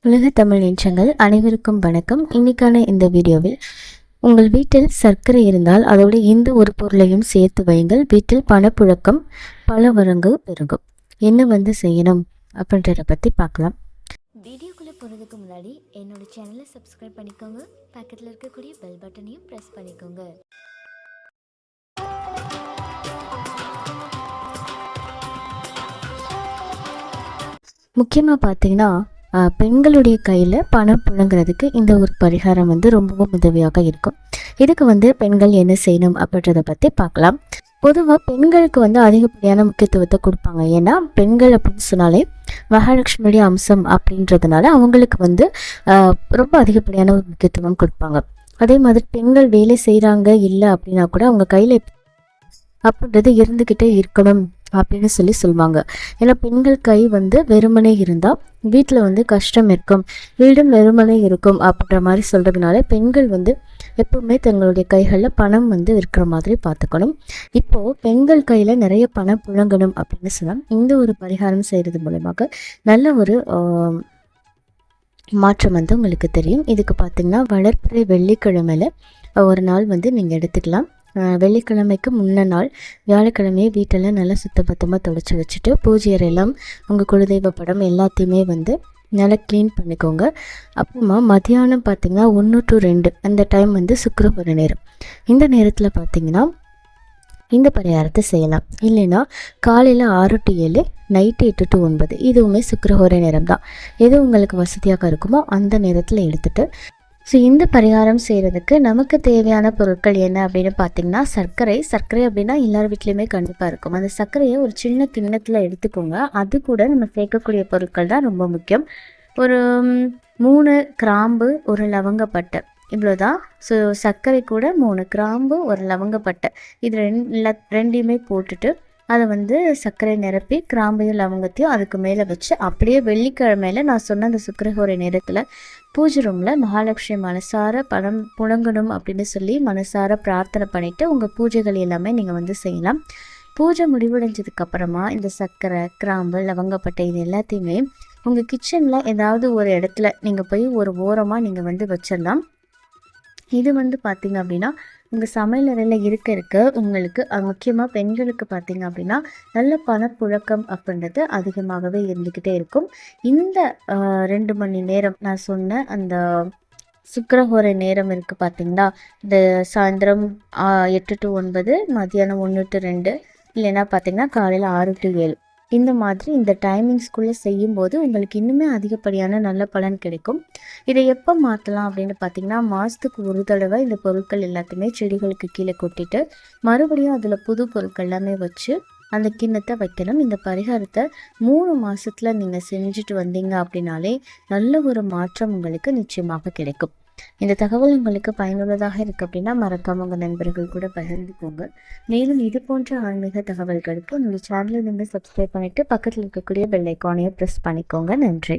உலக தமிழ் நெஞ்சங்கள் அனைவருக்கும் வணக்கம். இன்னைக்கான இந்த வீடியோவில் உங்கள் வீட்டில் சர்க்கரை இருந்தால் அதோடு எந்த ஒரு பொருளையும் சேர்த்து வையுங்கள். வீட்டில் பணப்புழக்கம் பல மடங்கு பெருகும். என்ன செய்யணும் அப்படின்றத பற்றி பார்க்கலாம். வீடியோக்குள்ளே போகிறதுக்கு முன்னாடி என்னோட சேனலை சப்ஸ்கிரைப் பண்ணிக்கோங்க. பக்கத்தில் இருக்கக்கூடிய பெல் பட்டனையும் ப்ரெஸ் பண்ணிக்கோங்க. முக்கியமாக பார்த்தீங்கன்னா பெண்களுடைய கையில் பணம் புழங்குறதுக்கு இந்த ஒரு பரிகாரம் ரொம்பவும் உதவியாக இருக்கும். இதுக்கு பெண்கள் என்ன செய்யணும் அப்படின்றத பற்றி பார்க்கலாம். பொதுவாக பெண்களுக்கு அதிகப்படியான முக்கியத்துவத்தை கொடுப்பாங்க. ஏன்னா பெண்கள் அப்படின்னு சொன்னாலே மகாலட்சுமியுடைய அம்சம் அப்படின்றதுனால அவங்களுக்கு ரொம்ப அதிகப்படியான ஒரு முக்கியத்துவம் கொடுப்பாங்க. அதே மாதிரி பெண்கள் வேலை செய்கிறாங்க இல்லை அப்படின்னா கூட அவங்க கையில் அப்படின்றது இருந்துக்கிட்டே இருக்கணும் அப்படின்னு சொல்லுவாங்க. ஏன்னா பெண்கள் கை வெறுமனே இருந்தால் வீட்டில் கஷ்டம் இருக்கும், வீடும் வெறுமனே இருக்கும் அப்படின்ற மாதிரி சொல்கிறதுனால பெண்கள் எப்பவுமே தங்களுடைய கைகளில் பணம் இருக்கிற மாதிரி பார்த்துக்கணும். இப்போது பெண்கள் கையில் நிறைய பணம் புழங்கணும் அப்படின்னு சொன்னால் இந்த ஒரு பரிகாரம் செய்கிறது மூலமாக நல்ல ஒரு மாற்றம் உங்களுக்கு தெரியும். இதுக்கு பார்த்திங்கன்னா வளர்ப்பிறை வெள்ளிக்கிழமையில் ஒரு நாள் நீங்கள் எடுத்துக்கலாம். வெள்ளிக்கிழமைக்கு முன்ன நாள் வியாழக்கிழமையே வீட்டெல்லாம் நல்லா சுத்தபத்தமாக துடைச்சி வச்சுட்டு பூஜை அறையெல்லாம் உங்கள் குலதெய்வ படம் எல்லாத்தையுமே நல்லா க்ளீன் பண்ணிக்கோங்க. அப்புறமா மதியானம் பார்த்திங்கன்னா 1 to 2 அந்த டைம் சுக்கிரஹோரை நேரம். இந்த நேரத்தில் பார்த்திங்கன்னா இந்த பரிகாரத்தை செய்யலாம். இல்லைன்னா காலையில் 6 to 7, நைட்டு 8 to 9 இதுவுமே சுக்கிரஹோரை நேரம் தான். எது உங்களுக்கு வசதியாக இருக்குமோ அந்த நேரத்தில் எடுத்துகிட்டு இந்த பரிகாரம் செய்கிறதுக்கு நமக்கு தேவையான பொருட்கள் என்ன அப்படின்னு பார்த்திங்கன்னா சர்க்கரை அப்படின்னா எல்லார் வீட்லேயுமே கண்டிப்பாக இருக்கும். அந்த சர்க்கரையை ஒரு சின்ன கிண்ணத்தில் எடுத்துக்கோங்க. அது கூட நம்ம சேர்க்கக்கூடிய பொருட்கள் தான் ரொம்ப முக்கியம். ஒரு 3 கிராம்பு, ஒரு லவங்கப்பட்டை, இவ்வளோதான். சர்க்கரை கூட 3 கிராம்பு, ஒரு லவங்கப்பட்டை, இது ரெண்டையுமே போட்டுட்டு அதை சர்க்கரை நிரப்பி கிராம்பையும் லவங்கத்தையும் அதுக்கு மேலே வச்சு அப்படியே வெள்ளிக்கிழமையில நான் சொன்ன அந்த சுக்கிரஹோரை நேரத்தில் பூஜை ரூமில் மகாலட்சுமி மனசார பணம் புழங்கணும் அப்படின்னு சொல்லி மனசார பிரார்த்தனை பண்ணிவிட்டு உங்கள் பூஜைகள் எல்லாமே நீங்கள் செய்யலாம். பூஜை முடிவடைஞ்சதுக்கப்புறமா இந்த சர்க்கரை, கிராம்பு, லவங்கப்பட்டை இது எல்லாத்தையுமே உங்கள் கிச்சனில் ஏதாவது ஒரு இடத்துல நீங்கள் போய் ஒரு ஓரமாக நீங்கள் வச்சிடலாம். இது பார்த்திங்க அப்படின்னா உங்கள் சமையல் அறையில் இருக்க உங்களுக்கு முக்கியமாக பெண்களுக்கு பார்த்திங்க அப்படின்னா நல்ல பணப்புழக்கம் அப்படின்றது அதிகமாகவே இருந்துக்கிட்டே இருக்கும். இந்த 2 மணி நேரம் நான் சொன்ன அந்த சுக்கிரஹோரை நேரம் இருக்குது பார்த்திங்களா, இந்த சாயந்தரம் 8 to 9, மதியானம் 1 to 2, இல்லைன்னா பார்த்திங்கன்னா காலையில் 6 to 7 இந்த மாதிரி இந்த டைமிங்ஸ்குள்ளே செய்யும்போது உங்களுக்கு இன்னுமே அதிகப்படியான நல்ல பலன் கிடைக்கும். இதை எப்போ மாற்றலாம் அப்படின்னு பார்த்திங்கன்னா மாதத்துக்கு ஒரு தடவை இந்த பொருட்கள் எல்லாத்தையுமே செடிகளுக்கு கீழே கொட்டிட்டு மறுபடியும் அதில் புது பொருட்கள் எல்லாமே வச்சு அந்த கிண்ணத்தை வைக்கணும். இந்த பரிகாரத்தை 3 மாதத்தில் நீங்கள் செஞ்சுட்டு வந்தீங்க அப்படின்னாலே நல்ல ஒரு மாற்றம் உங்களுக்கு நிச்சயமாக கிடைக்கும். இந்த தகவல் உங்களுக்கு பயனுள்ளதாக இருக்குது அப்படின்னா மறக்காம உங்கள் நண்பர்கள் கூட பகிர்ந்துக்கோங்க. மேலும் இது போன்ற ஆன்மீக தகவல்களுக்கு உங்கள் சேனலை நீங்கள் சப்ஸ்கிரைப் பண்ணிவிட்டு பக்கத்தில் இருக்கக்கூடிய பெல் ஐக்கானையும் ப்ரெஸ் பண்ணிக்கோங்க. நன்றி.